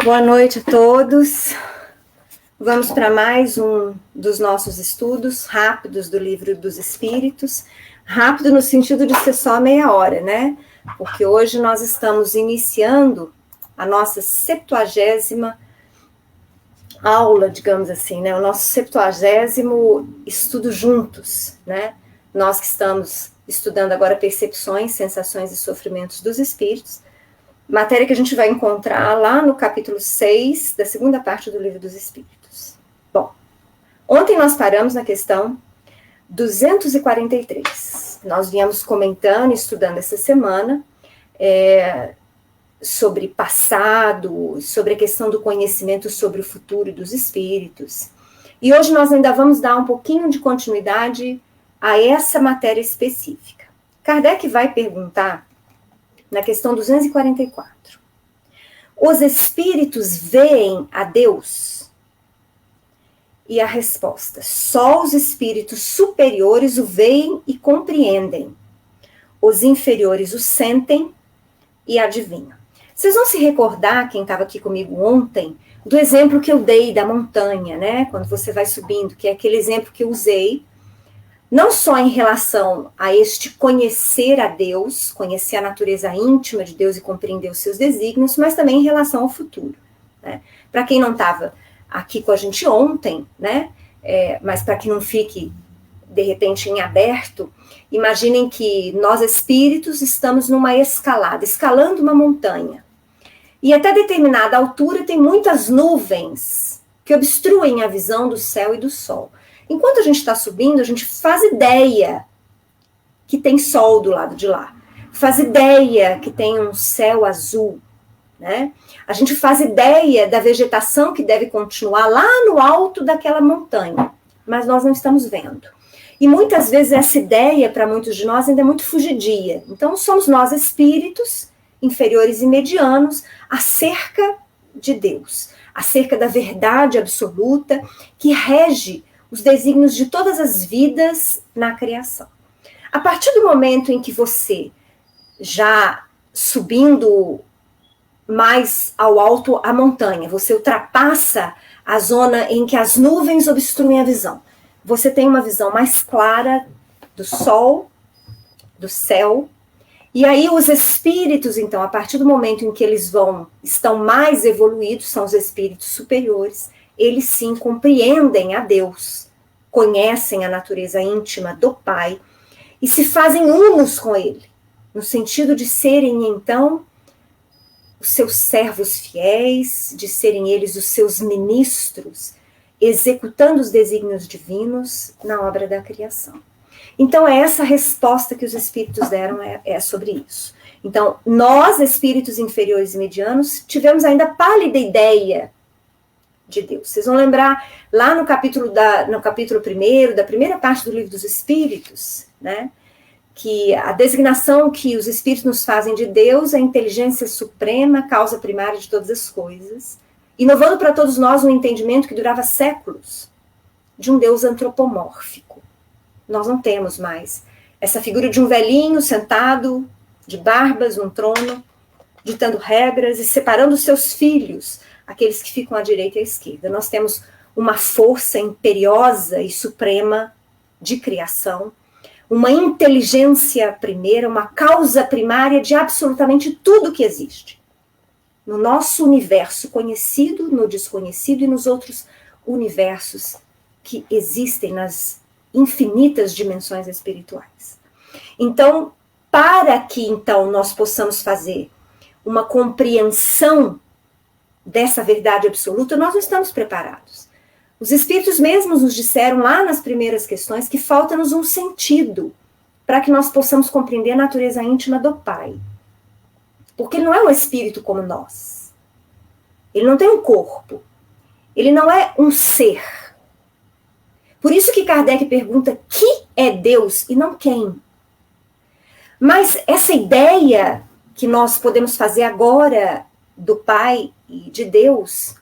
Boa noite a todos. Vamos para mais um dos nossos estudos rápidos do Livro dos Espíritos. Rápido no sentido de ser só meia hora, né? Porque hoje nós estamos iniciando a nossa 70ª aula, digamos assim, né? O nosso 70º estudo juntos, né? Nós que estamos estudando agora percepções, sensações e sofrimentos dos espíritos, matéria que a gente vai encontrar lá no capítulo 6 da segunda parte do Livro dos Espíritos. Bom, ontem nós paramos na questão 243. Nós viemos comentando e estudando essa semana sobre passado, sobre a questão do conhecimento sobre o futuro dos espíritos. E hoje nós ainda vamos dar um pouquinho de continuidade a essa matéria específica. Kardec vai perguntar na questão 244. Os espíritos veem a Deus? E a resposta: só os espíritos superiores o veem e compreendem. Os inferiores o sentem e adivinham. Vocês vão se recordar, quem estava aqui comigo ontem, do exemplo que eu dei da montanha, né? Quando você vai subindo, que é aquele exemplo que eu usei, não só em relação a este conhecer a Deus, conhecer a natureza íntima de Deus e compreender os seus desígnios, mas também em relação ao futuro, né? Para quem não estava aqui com a gente ontem, né? Mas para que não fique, de repente, em aberto, imaginem que nós espíritos estamos numa escalada, escalando uma montanha. E até determinada altura tem muitas nuvens que obstruem a visão do céu e do sol. Enquanto a gente está subindo, a gente faz ideia que tem sol do lado de lá. Faz ideia que tem um céu azul, né? A gente faz ideia da vegetação que deve continuar lá no alto daquela montanha, mas nós não estamos vendo. E muitas vezes essa ideia, para muitos de nós, ainda é muito fugidia. Então somos nós espíritos, inferiores e medianos, acerca de Deus, acerca da verdade absoluta que rege os desígnios de todas as vidas na criação. A partir do momento em que você, já subindo mais ao alto a montanha, você ultrapassa a zona em que as nuvens obstruem a visão, você tem uma visão mais clara do sol, do céu, e aí os espíritos, então, a partir do momento em que eles estão mais evoluídos, são os espíritos superiores, eles sim compreendem a Deus, conhecem a natureza íntima do Pai e se fazem unos com Ele, no sentido de serem, então, os seus servos fiéis, de serem eles os seus ministros, executando os desígnios divinos na obra da criação. Então, é essa resposta que os espíritos deram é sobre isso. Então, nós, espíritos inferiores e medianos, tivemos ainda pálida ideia de Deus. Vocês vão lembrar lá no capítulo 1º, da primeira parte do Livro dos Espíritos, né, que a designação que os espíritos nos fazem de Deus é a inteligência suprema, causa primária de todas as coisas, inovando para todos nós um entendimento que durava séculos, de um Deus antropomórfico. Nós não temos mais essa figura de um velhinho sentado, de barbas, num trono, ditando regras e separando os seus filhos, aqueles que ficam à direita e à esquerda. Nós temos uma força imperiosa e suprema de criação, uma inteligência primeira, uma causa primária de absolutamente tudo que existe. No nosso universo conhecido, no desconhecido e nos outros universos que existem nas infinitas dimensões espirituais. Então, para que então nós possamos fazer uma compreensão dessa verdade absoluta, nós não estamos preparados. Os espíritos mesmos nos disseram lá nas primeiras questões que falta-nos um sentido para que nós possamos compreender a natureza íntima do Pai. Porque ele não é um espírito como nós. Ele não tem um corpo. Ele não é um ser. Por isso que Kardec pergunta que é Deus e não quem. Mas essa ideia que nós podemos fazer agora do Pai e de Deus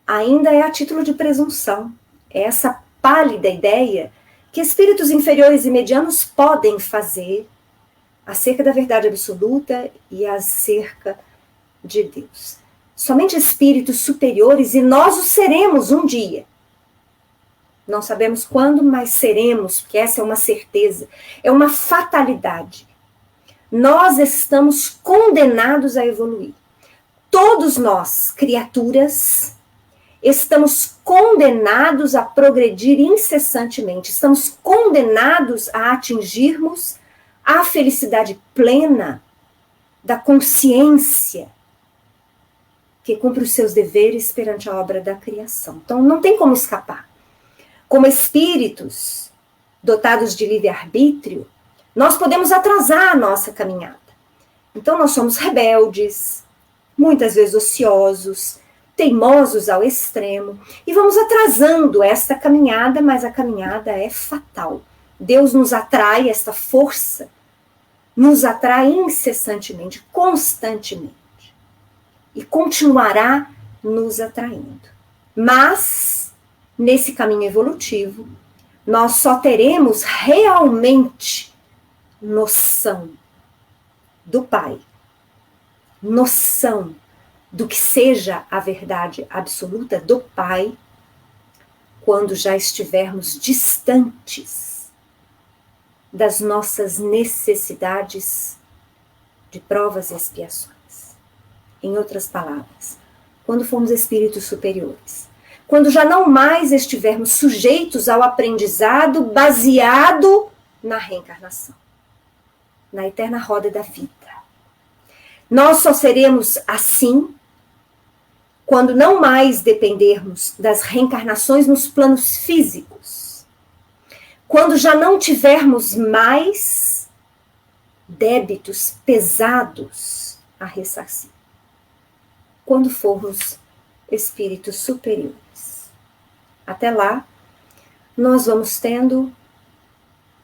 ainda é a título de presunção. É essa pálida ideia que espíritos inferiores e medianos podem fazer acerca da verdade absoluta e acerca de Deus. somente espíritos superiores, e nós o seremos um dia. Não sabemos quando, mas seremos, porque essa é uma certeza, é uma fatalidade. Nós estamos condenados a evoluir. Todos nós, criaturas, estamos condenados a progredir incessantemente, estamos condenados a atingirmos a felicidade plena da consciência que cumpre os seus deveres perante a obra da criação. Então, não tem como escapar. Como espíritos dotados de livre-arbítrio, nós podemos atrasar a nossa caminhada. Então, nós somos rebeldes, muitas vezes ociosos, teimosos ao extremo, e vamos atrasando esta caminhada, mas a caminhada é fatal. Deus nos atrai, esta força nos atrai incessantemente, constantemente, e continuará nos atraindo. Mas, nesse caminho evolutivo, nós só teremos realmente noção do Pai, noção do que seja a verdade absoluta do Pai, quando já estivermos distantes das nossas necessidades de provas e expiações. Em outras palavras, quando formos espíritos superiores, quando já não mais estivermos sujeitos ao aprendizado baseado na reencarnação, na eterna roda da vida. Nós só seremos assim quando não mais dependermos das reencarnações nos planos físicos, quando já não tivermos mais débitos pesados a ressarcir, quando formos espíritos superiores. Até lá, nós vamos tendo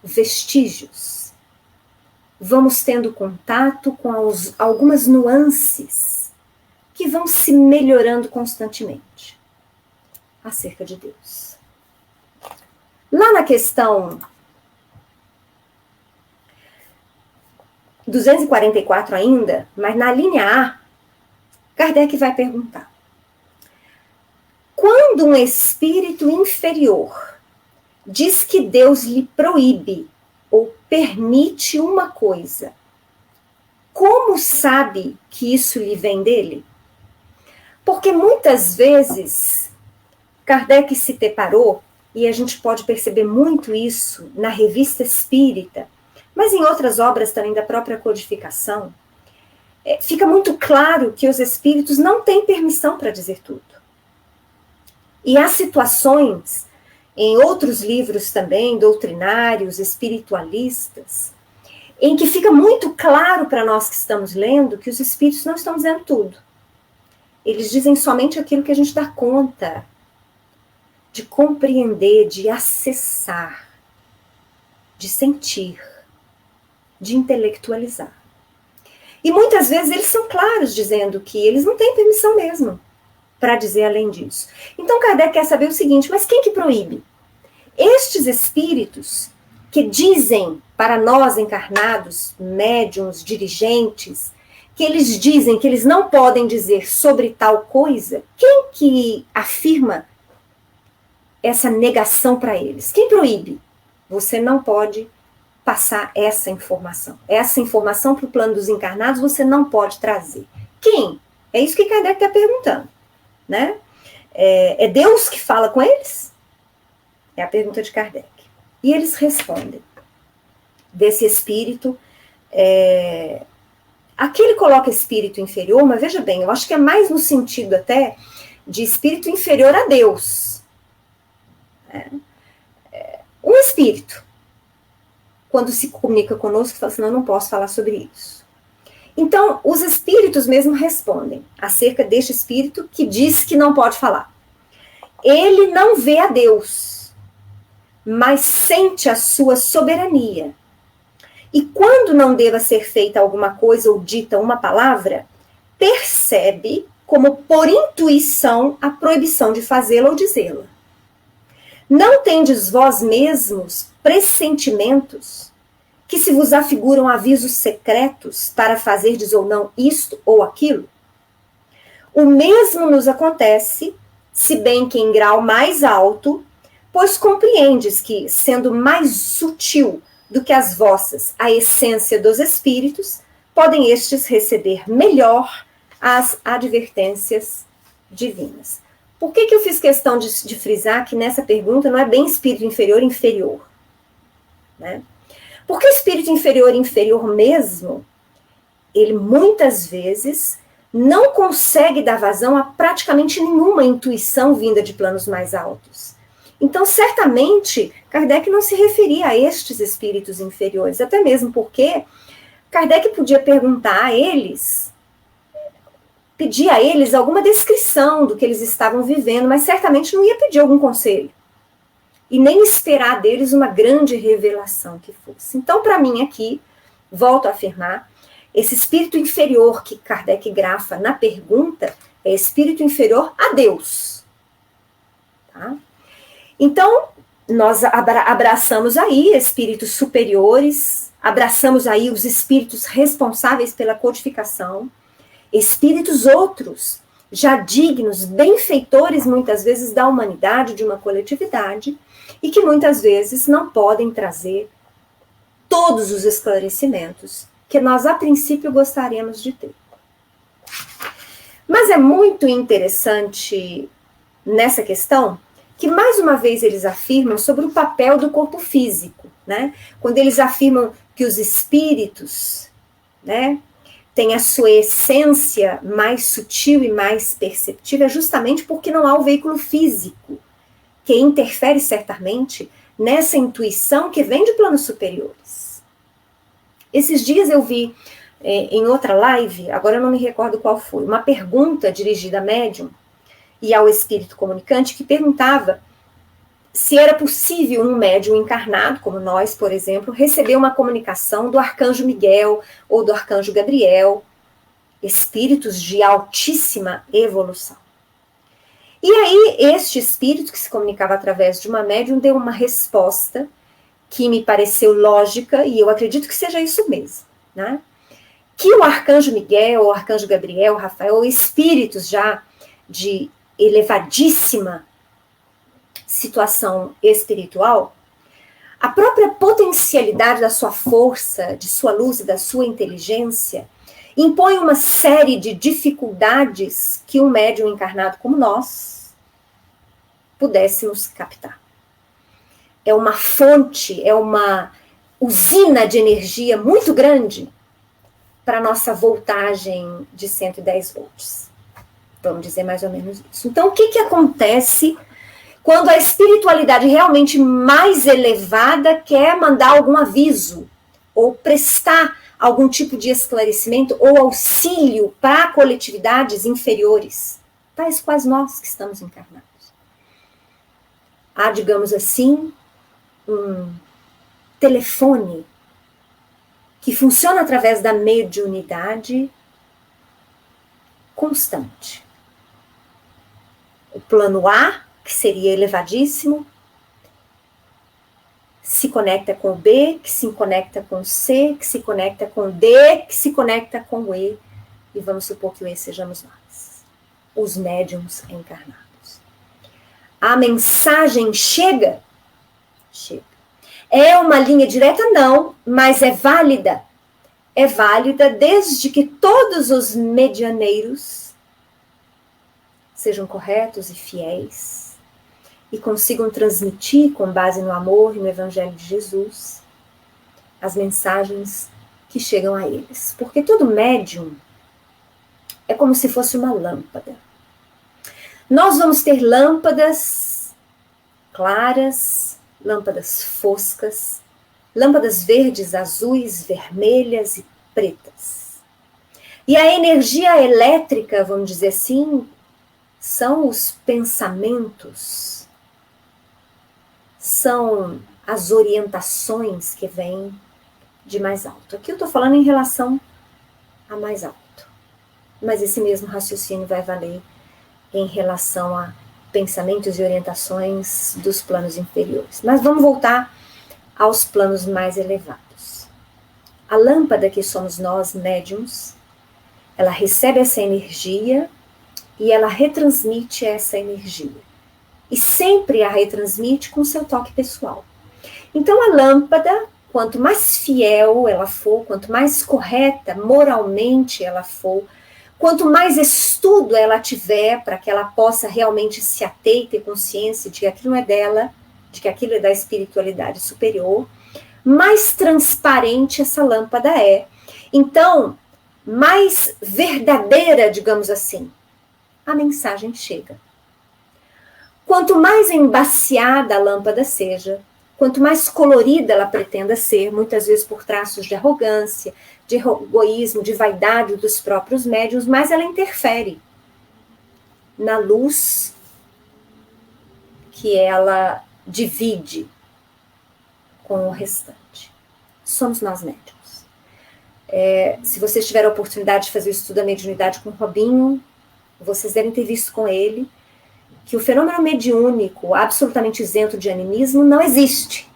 vestígios, vamos tendo contato com algumas nuances que vão se melhorando constantemente acerca de Deus. Lá na questão 244 ainda, mas na linha A, Kardec vai perguntar: quando um espírito inferior diz que Deus lhe proíbe ou permite uma coisa, como sabe que isso lhe vem dele? Porque muitas vezes Kardec se deparou, e a gente pode perceber muito isso na Revista Espírita, mas em outras obras também da própria codificação, fica muito claro que os espíritos não têm permissão para dizer tudo. E há situações, em outros livros também, doutrinários, espiritualistas, em que fica muito claro para nós que estamos lendo que os espíritos não estão dizendo tudo. Eles dizem somente aquilo que a gente dá conta de compreender, de acessar, de sentir, de intelectualizar. E muitas vezes eles são claros dizendo que eles não têm permissão mesmo para dizer além disso. Então Kardec quer saber o seguinte: mas quem que proíbe? Estes espíritos que dizem para nós encarnados, médiuns, dirigentes, que eles dizem que eles não podem dizer sobre tal coisa, quem que afirma essa negação para eles? Quem proíbe? Você não pode passar essa informação. Essa informação para o plano dos encarnados você não pode trazer. Quem? É isso que Kardec está perguntando, né? É Deus que fala com eles? É a pergunta de Kardec. E eles respondem. Desse espírito, aqui ele coloca espírito inferior, mas veja bem, eu acho que é mais no sentido até de espírito inferior a Deus. Um espírito, quando se comunica conosco, fala assim: não, eu não posso falar sobre isso. Então, os espíritos mesmo respondem acerca deste espírito que diz que não pode falar. Ele não vê a Deus, mas sente a sua soberania. E quando não deva ser feita alguma coisa ou dita uma palavra, percebe como por intuição a proibição de fazê-la ou dizê-la. Não tendes vós mesmos pressentimentos que se vos afiguram avisos secretos para fazerdes ou não isto ou aquilo? O mesmo nos acontece, se bem que em grau mais alto, pois compreendes que, sendo mais sutil do que as vossas a essência dos espíritos, podem estes receber melhor as advertências divinas. Por que eu fiz questão de frisar que nessa pergunta não é bem espírito inferior, inferior? Né? Porque espírito inferior, inferior mesmo, ele muitas vezes não consegue dar vazão a praticamente nenhuma intuição vinda de planos mais altos. Então, certamente, Kardec não se referia a estes espíritos inferiores, até mesmo porque Kardec podia perguntar a eles, pedir a eles alguma descrição do que eles estavam vivendo, mas certamente não ia pedir algum conselho. E nem esperar deles uma grande revelação que fosse. Então, para mim aqui, volto a afirmar, esse espírito inferior que Kardec grafa na pergunta é espírito inferior a Deus. Tá? Então, nós abraçamos aí espíritos superiores, abraçamos aí os espíritos responsáveis pela codificação, espíritos outros, já dignos, benfeitores muitas vezes da humanidade, de uma coletividade, e que muitas vezes não podem trazer todos os esclarecimentos que nós, a princípio, gostaríamos de ter. Mas é muito interessante nessa questão que, mais uma vez, eles afirmam sobre o papel do corpo físico, né? Quando eles afirmam que os espíritos, né, têm a sua essência mais sutil e mais perceptível, é justamente porque não há o veículo físico, que interfere certamente nessa intuição que vem de planos superiores. Esses dias eu vi em outra live, agora eu não me recordo qual foi, uma pergunta dirigida a médium e ao espírito comunicante que perguntava se era possível um médium encarnado, como nós, por exemplo, receber uma comunicação do arcanjo Miguel ou do arcanjo Gabriel, espíritos de altíssima evolução. E aí, este espírito que se comunicava através de uma médium deu uma resposta que me pareceu lógica, e eu acredito que seja isso mesmo, né? Que o arcanjo Miguel, o arcanjo Gabriel, Rafael, espíritos já de elevadíssima situação espiritual, a própria potencialidade da sua força, de sua luz e da sua inteligência impõe uma série de dificuldades que um médium encarnado como nós pudéssemos captar. É uma fonte, é uma usina de energia muito grande para a nossa voltagem de 110 volts. Vamos dizer mais ou menos isso. Então, o que acontece quando a espiritualidade realmente mais elevada quer mandar algum aviso ou prestar algum tipo de esclarecimento ou auxílio para coletividades inferiores, tais quais nós que estamos encarnados? Há, digamos assim, um telefone que funciona através da mediunidade constante. O plano A, que seria elevadíssimo, se conecta com o B, que se conecta com o C, que se conecta com o D, que se conecta com o E, e vamos supor que o E sejamos nós, os médiums encarnados. A mensagem chega? Chega. É uma linha direta? Não, mas é válida. É válida desde que todos os medianeiros sejam corretos e fiéis e consigam transmitir, com base no amor e no Evangelho de Jesus, as mensagens que chegam a eles. Porque todo médium é como se fosse uma lâmpada. Nós vamos ter lâmpadas claras, lâmpadas foscas, lâmpadas verdes, azuis, vermelhas e pretas. E a energia elétrica, vamos dizer assim, são os pensamentos, são as orientações que vêm de mais alto. Aqui eu estou falando em relação a mais alto, mas esse mesmo raciocínio vai valer em relação a pensamentos e orientações dos planos inferiores. Mas vamos voltar aos planos mais elevados. A lâmpada que somos nós, médiums, ela recebe essa energia e ela retransmite essa energia. E sempre a retransmite com seu toque pessoal. Então a lâmpada, quanto mais fiel ela for, quanto mais correta moralmente ela for, quanto mais estudo ela tiver para que ela possa realmente se ater e ter consciência de que aquilo não é dela, de que aquilo é da espiritualidade superior, mais transparente essa lâmpada é. Então, mais verdadeira, digamos assim, a mensagem chega. Quanto mais embaciada a lâmpada seja, quanto mais colorida ela pretenda ser, muitas vezes por traços de arrogância, de egoísmo, de vaidade dos próprios médiuns, mais ela interfere na luz que ela divide com o restante. Somos nós médiuns. Se vocês tiveram a oportunidade de fazer o estudo da mediunidade com o Robinho, vocês devem ter visto com ele que o fenômeno mediúnico, absolutamente isento de animismo, não existe.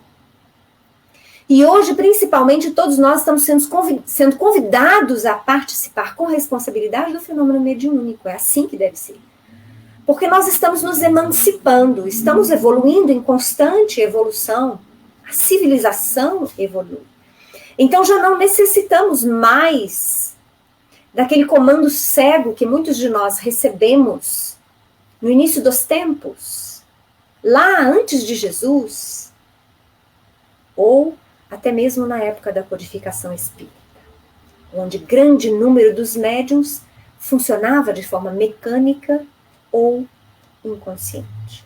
E hoje, principalmente, todos nós estamos sendo convidados a participar com responsabilidade do fenômeno mediúnico. É assim que deve ser. Porque nós estamos nos emancipando, estamos evoluindo em constante evolução. A civilização evolui. Então já não necessitamos mais daquele comando cego que muitos de nós recebemos no início dos tempos, lá antes de Jesus, ou até mesmo na época da codificação espírita, onde grande número dos médiuns funcionava de forma mecânica ou inconsciente.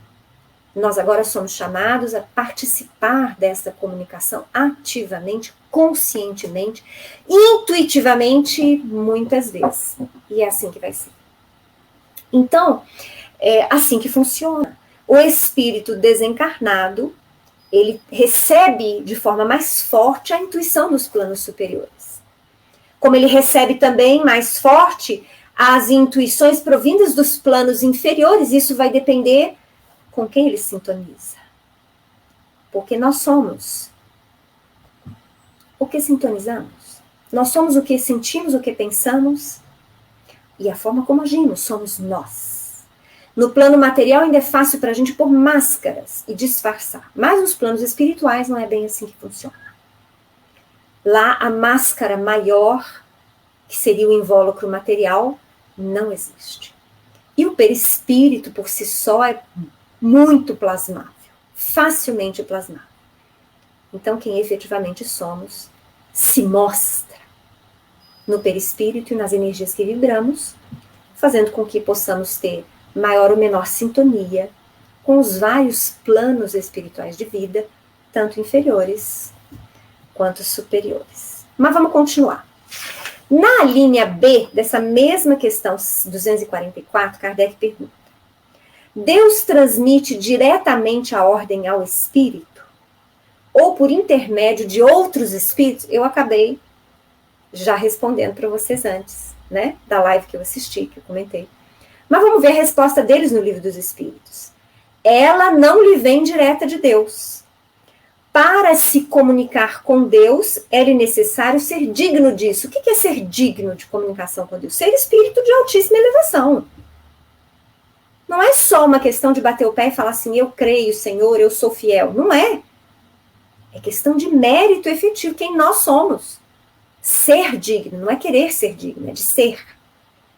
Nós agora somos chamados a participar dessa comunicação ativamente, conscientemente, intuitivamente, muitas vezes. E é assim que vai ser. Então, é assim que funciona. O espírito desencarnado, ele recebe de forma mais forte a intuição dos planos superiores. Como ele recebe também mais forte as intuições provindas dos planos inferiores, isso vai depender com quem ele sintoniza. Porque nós somos o que sintonizamos. Nós somos o que sentimos, o que pensamos e a forma como agimos. Somos nós. No plano material ainda é fácil para a gente pôr máscaras e disfarçar. Mas nos planos espirituais não é bem assim que funciona. Lá a máscara maior, que seria o invólucro material, não existe. E o perispírito por si só é muito plasmável, facilmente plasmável. Então quem efetivamente somos se mostra no perispírito e nas energias que vibramos, fazendo com que possamos ter maior ou menor sintonia com os vários planos espirituais de vida, tanto inferiores quanto superiores. Mas vamos continuar. Na linha B dessa mesma questão 244, Kardec pergunta: Deus transmite diretamente a ordem ao espírito? Ou por intermédio de outros espíritos? Eu acabei já respondendo para vocês antes, né? Da live que eu assisti, que eu comentei. Mas vamos ver a resposta deles no Livro dos Espíritos. Ela não lhe vem direta de Deus. Para se comunicar com Deus, é necessário ser digno disso. O que é ser digno de comunicação com Deus? Ser espírito de altíssima elevação. Não é só uma questão de bater o pé e falar assim, eu creio, Senhor, eu sou fiel. Não é. É questão de mérito efetivo, quem nós somos. Ser digno, não é querer ser digno, é de ser.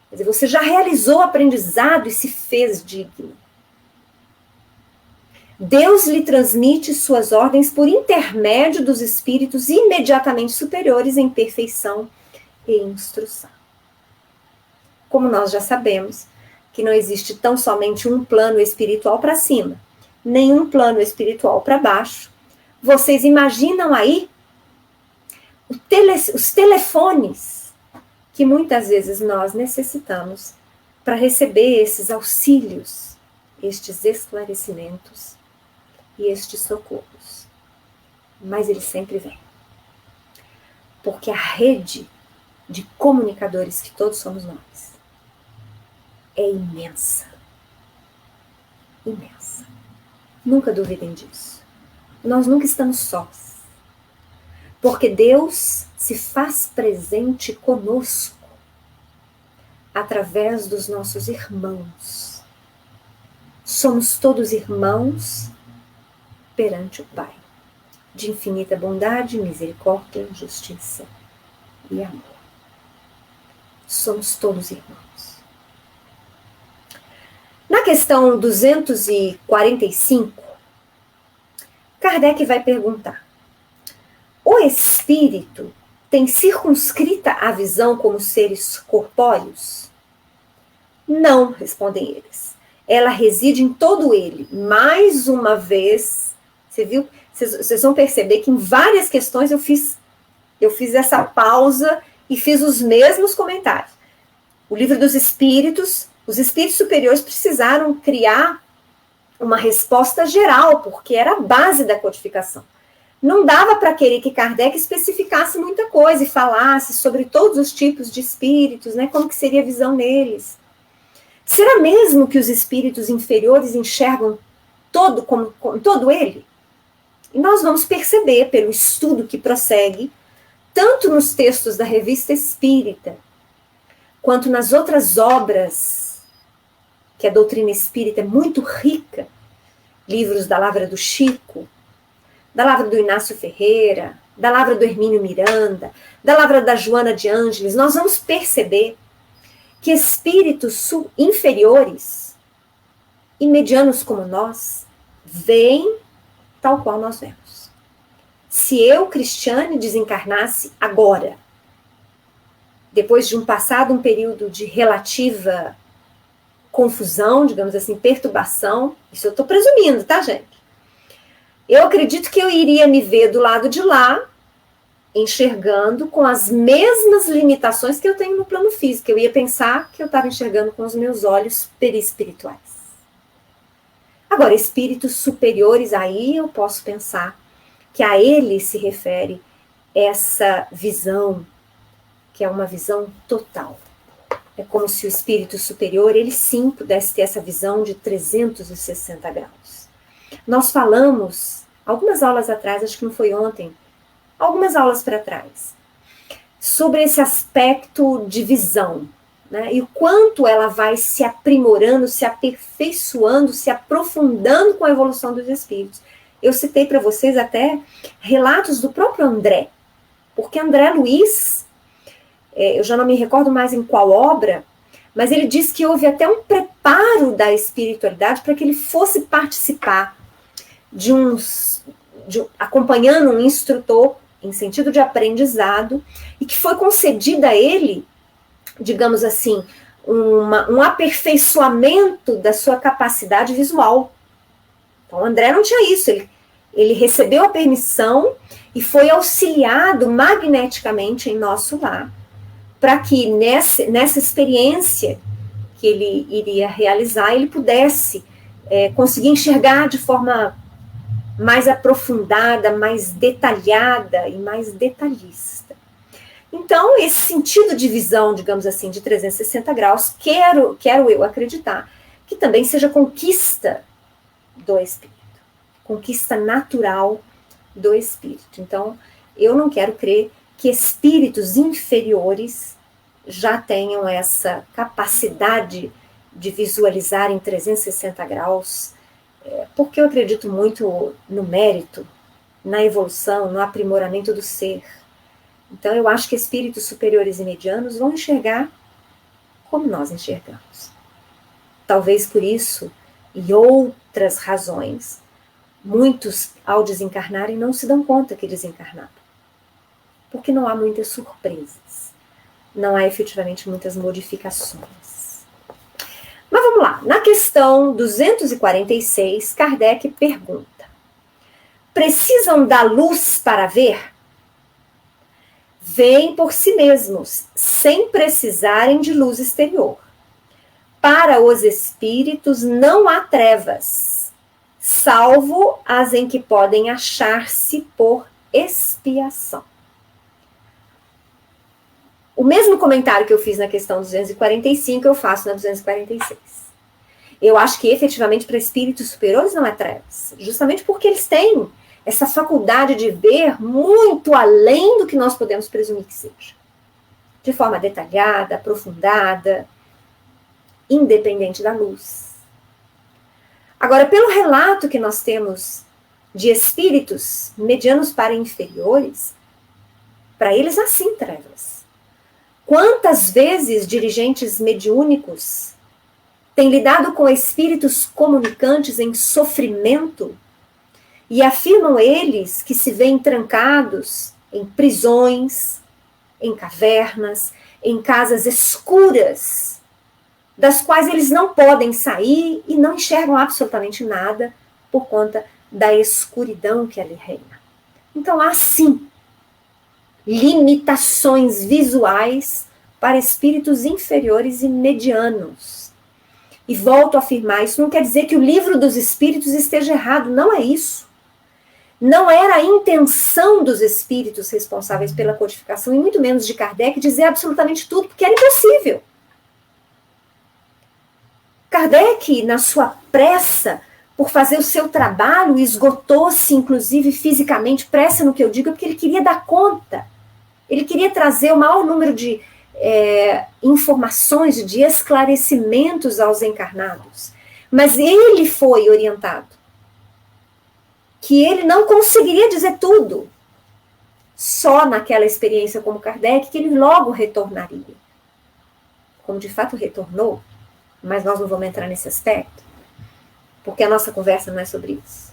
Quer dizer, você já realizou o aprendizado e se fez digno. Deus lhe transmite suas ordens por intermédio dos espíritos imediatamente superiores em perfeição e instrução. Como nós já sabemos, que não existe tão somente um plano espiritual para cima, nem um plano espiritual para baixo. Vocês imaginam aí os telefones que muitas vezes nós necessitamos para receber esses auxílios, estes esclarecimentos e estes socorros. Mas eles sempre vêm. Porque a rede de comunicadores que todos somos nós é imensa. Imensa. Nunca duvidem disso. Nós nunca estamos sós. Porque Deus se faz presente conosco através dos nossos irmãos. Somos todos irmãos perante o Pai, de infinita bondade, misericórdia, justiça e amor. Somos todos irmãos. Na questão 245, Kardec vai perguntar: o espírito tem circunscrita a visão como seres corpóreos? Não, respondem eles. Ela reside em todo ele. Mais uma vez, você viu? Vocês vão perceber que em várias questões eu fiz essa pausa e fiz os mesmos comentários. O livro dos espíritos, os espíritos superiores precisaram criar uma resposta geral, porque era a base da codificação. Não dava para querer que Kardec especificasse muita coisa e falasse sobre todos os tipos de espíritos, né? Como que seria a visão neles. Será mesmo que os espíritos inferiores enxergam como todo ele? E nós vamos perceber pelo estudo que prossegue, tanto nos textos da Revista Espírita, quanto nas outras obras, que a doutrina espírita é muito rica, livros da Lavra do Chico, da Lavra do Inácio Ferreira, da Lavra do Hermínio Miranda, da Lavra da Joana de Ângeles, nós vamos perceber que espíritos inferiores e medianos como nós veem tal qual nós vemos. Se eu, Cristiane, desencarnasse agora, depois de um período de relativa confusão, digamos assim, perturbação, isso eu estou presumindo, tá, gente? Eu acredito que eu iria me ver do lado de lá, enxergando com as mesmas limitações que eu tenho no plano físico. Eu ia pensar que eu estava enxergando com os meus olhos perispirituais. Agora, espíritos superiores, aí eu posso pensar que a ele se refere essa visão, que é uma visão total. É como se o espírito superior, ele sim pudesse ter essa visão de 360 graus. Nós falamos, algumas aulas atrás, acho que não foi ontem, algumas aulas para trás, sobre esse aspecto de visão, né? E o quanto ela vai se aprimorando, se aperfeiçoando, se aprofundando com a evolução dos espíritos. Eu citei para vocês até relatos do próprio André, porque André Luiz, eu já não me recordo mais em qual obra, mas ele diz que houve até um preparo da espiritualidade para que ele fosse participar acompanhando um instrutor em sentido de aprendizado, e que foi concedida a ele, digamos assim, um aperfeiçoamento da sua capacidade visual. Então, André não tinha isso, ele recebeu a permissão e foi auxiliado magneticamente em nosso lar, para que nessa experiência que ele iria realizar, ele pudesse conseguir enxergar de forma mais aprofundada, mais detalhada e mais detalhista. Então, esse sentido de visão, digamos assim, de 360 graus, quero eu acreditar, que também seja conquista do espírito, conquista natural do espírito. Então, eu não quero crer que espíritos inferiores já tenham essa capacidade de visualizar em 360 graus, porque eu acredito muito no mérito, na evolução, no aprimoramento do ser. Então, eu acho que espíritos superiores e medianos vão enxergar como nós enxergamos. Talvez por isso, e outras razões, muitos, ao desencarnarem, não se dão conta que desencarnaram. Porque não há muitas surpresas. Não há efetivamente muitas modificações. Mas vamos lá. Na questão 246, Kardec pergunta: precisam da luz para ver? Veem por si mesmos, sem precisarem de luz exterior. Para os espíritos não há trevas, salvo as em que podem achar-se por expiação. O mesmo comentário que eu fiz na questão 245, eu faço na 246. Eu acho que efetivamente para espíritos superiores não há trevas, justamente porque eles têm essa faculdade de ver muito além do que nós podemos presumir que seja. De forma detalhada, aprofundada, independente da luz. Agora, pelo relato que nós temos de espíritos medianos para inferiores, para eles há sim trevas. Quantas vezes dirigentes mediúnicos têm lidado com espíritos comunicantes em sofrimento e afirmam eles que se veem trancados em prisões, em cavernas, em casas escuras, das quais eles não podem sair e não enxergam absolutamente nada por conta da escuridão que ali reina. Então há sim limitações visuais para espíritos inferiores e medianos. E volto a afirmar, isso não quer dizer que o livro dos espíritos esteja errado, não é isso. Não era a intenção dos espíritos responsáveis pela codificação, e muito menos de Kardec, dizer absolutamente tudo, porque era impossível. Kardec, na sua pressa por fazer o seu trabalho, esgotou-se, inclusive fisicamente, pressa no que eu digo, porque ele queria dar conta. Ele queria trazer o maior número de informações, de esclarecimentos aos encarnados. Mas ele foi orientado que ele não conseguiria dizer tudo só naquela experiência como Kardec, que ele logo retornaria. Como de fato retornou, mas nós não vamos entrar nesse aspecto, porque a nossa conversa não é sobre isso.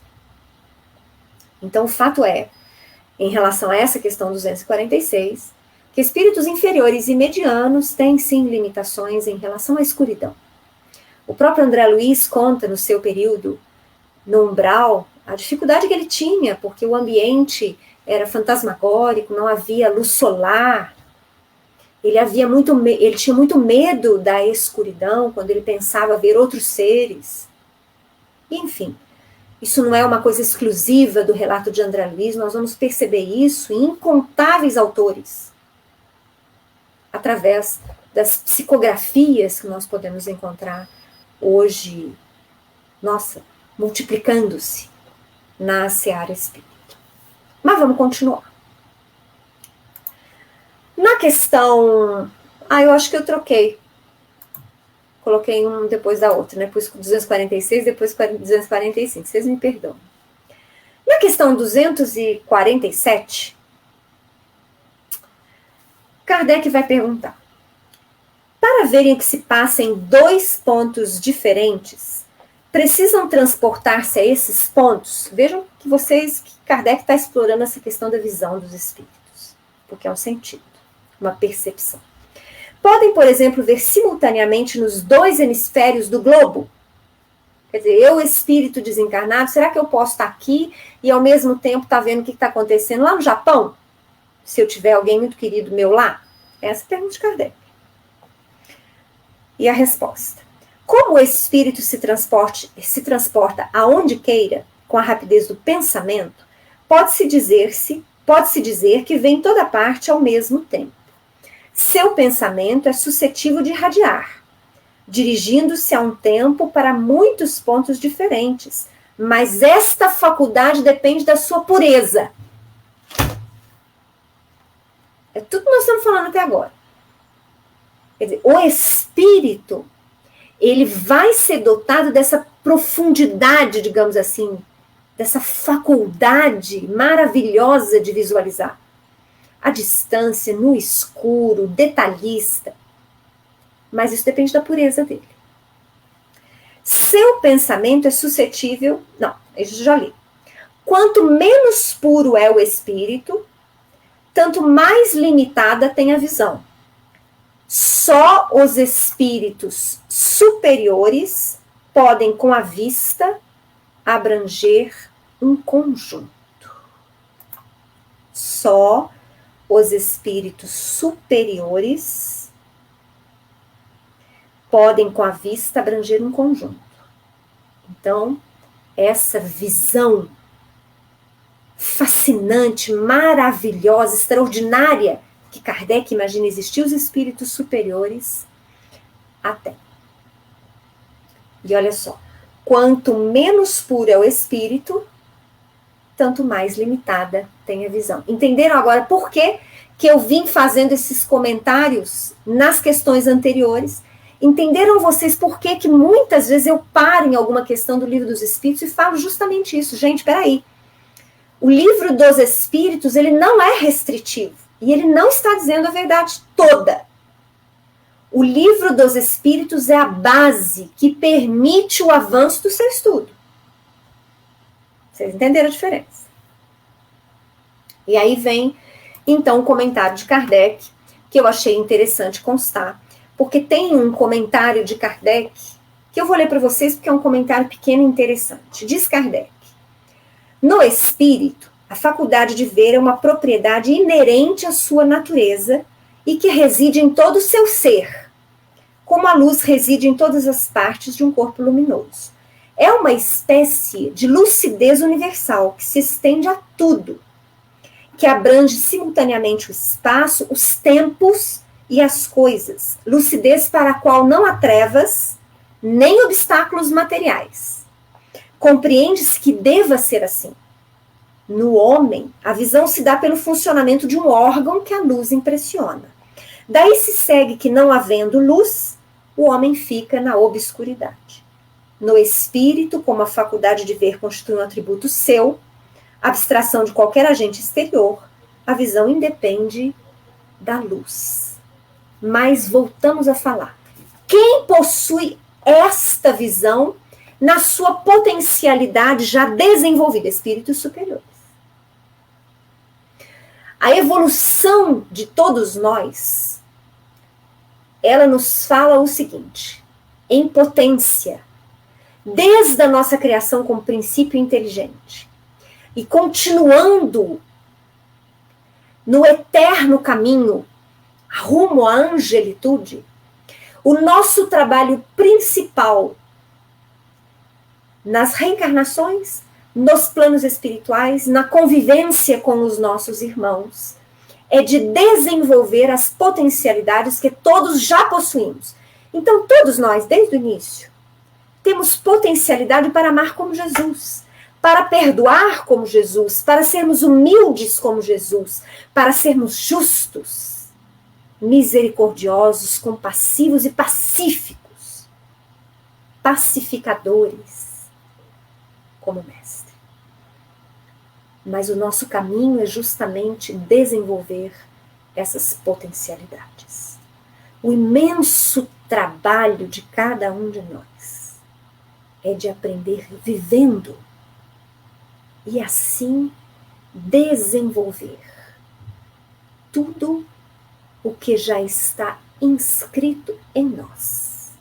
Então, o fato é, em relação a essa questão 246, que espíritos inferiores e medianos têm, sim, limitações em relação à escuridão. O próprio André Luiz conta, no seu período, no umbral, a dificuldade que ele tinha, porque o ambiente era fantasmagórico, não havia luz solar. Ele tinha muito medo da escuridão, quando ele pensava ver outros seres. Enfim, isso não é uma coisa exclusiva do relato de André Luiz, nós vamos perceber isso em incontáveis autores, através das psicografias que nós podemos encontrar hoje, multiplicando-se na seara espírita. Mas vamos continuar. Na questão... eu acho que eu troquei. Coloquei um depois da outra, né? Pus 246, depois 245. Vocês me perdoam. Na questão 247, Kardec vai perguntar: para verem o que se passa em dois pontos diferentes, precisam transportar-se a esses pontos? Vejam que Kardec está explorando essa questão da visão dos espíritos, porque é um sentido, uma percepção. Podem, por exemplo, ver simultaneamente nos dois hemisférios do globo? Quer dizer, eu, espírito desencarnado, será que eu posso estar aqui e ao mesmo tempo estar vendo o que está acontecendo lá no Japão? Se eu tiver alguém muito querido meu lá? Essa é a pergunta de Kardec. E a resposta: como o espírito se transporta aonde queira, com a rapidez do pensamento, pode-se dizer que vem em toda parte ao mesmo tempo. Seu pensamento é suscetível de irradiar, dirigindo-se a um tempo para muitos pontos diferentes, mas esta faculdade depende da sua pureza. É tudo que nós estamos falando até agora. Quer dizer, o espírito, ele vai ser dotado dessa profundidade, digamos assim, dessa faculdade maravilhosa de visualizar a distância, no escuro, detalhista. Mas isso depende da pureza dele. Seu pensamento é suscetível... Não, eu já li. Quanto menos puro é o espírito, tanto mais limitada tem a visão. Só os espíritos superiores podem, com a vista, abranger um conjunto. Só os espíritos superiores podem, com a vista, abranger um conjunto. Então, essa visão fascinante, maravilhosa, extraordinária, que Kardec imagina existir os espíritos superiores até. E olha só, quanto menos puro é o espírito, tanto mais limitada tem a visão. Entenderam agora por que eu vim fazendo esses comentários nas questões anteriores Entenderam vocês por que muitas vezes eu paro em alguma questão do Livro dos Espíritos e falo justamente isso? Gente, peraí. O Livro dos Espíritos, ele não é restritivo. E ele não está dizendo a verdade toda. O Livro dos Espíritos é a base que permite o avanço do seu estudo. Vocês entenderam a diferença? E aí vem, então, o comentário de Kardec, que eu achei interessante constar, porque tem um comentário de Kardec, que eu vou ler para vocês, porque é um comentário pequeno e interessante. Diz Kardec: no espírito, a faculdade de ver é uma propriedade inerente à sua natureza e que reside em todo o seu ser, como a luz reside em todas as partes de um corpo luminoso. É uma espécie de lucidez universal que se estende a tudo, que abrange simultaneamente o espaço, os tempos e as coisas. Lucidez para a qual não há trevas, nem obstáculos materiais. Compreende-se que deva ser assim. No homem, a visão se dá pelo funcionamento de um órgão que a luz impressiona. Daí se segue que, não havendo luz, o homem fica na obscuridade. No espírito, como a faculdade de ver constitui um atributo seu, abstração de qualquer agente exterior, a visão independe da luz. Mas voltamos a falar. Quem possui esta visão na sua potencialidade já desenvolvida? Espíritos superiores. A evolução de todos nós, ela nos fala o seguinte: em potência, desde a nossa criação como princípio inteligente, e continuando no eterno caminho rumo à angelitude, o nosso trabalho principal nas reencarnações, nos planos espirituais, na convivência com os nossos irmãos, é de desenvolver as potencialidades que todos já possuímos. Então, todos nós, desde o início, temos potencialidade para amar como Jesus, para perdoar como Jesus, para sermos humildes como Jesus, para sermos justos, misericordiosos, compassivos e pacíficos, pacificadores, como mestre. Mas o nosso caminho é justamente desenvolver essas potencialidades. O imenso trabalho de cada um de nós é de aprender vivendo e assim desenvolver tudo o que já está inscrito em nós.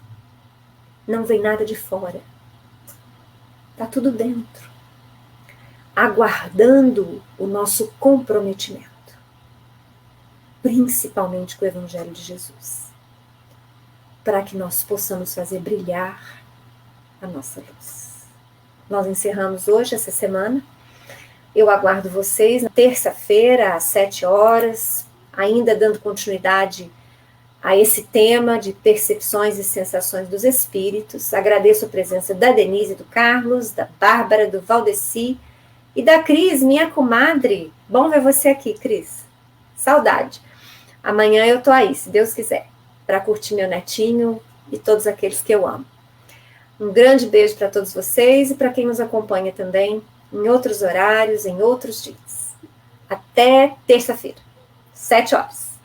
Não vem nada de fora. Está tudo dentro, aguardando o nosso comprometimento, principalmente com o Evangelho de Jesus, para que nós possamos fazer brilhar a nossa luz. Nós encerramos hoje, essa semana. Eu aguardo vocês na terça-feira, às 7 horas, ainda dando continuidade a esse tema de percepções e sensações dos espíritos. Agradeço a presença da Denise, do Carlos, da Bárbara, do Valdeci e da Cris, minha comadre. Bom ver você aqui, Cris. Saudade. Amanhã eu tô aí, se Deus quiser, para curtir meu netinho e todos aqueles que eu amo. Um grande beijo para todos vocês e para quem nos acompanha também em outros horários, em outros dias. Até terça-feira, 7 horas.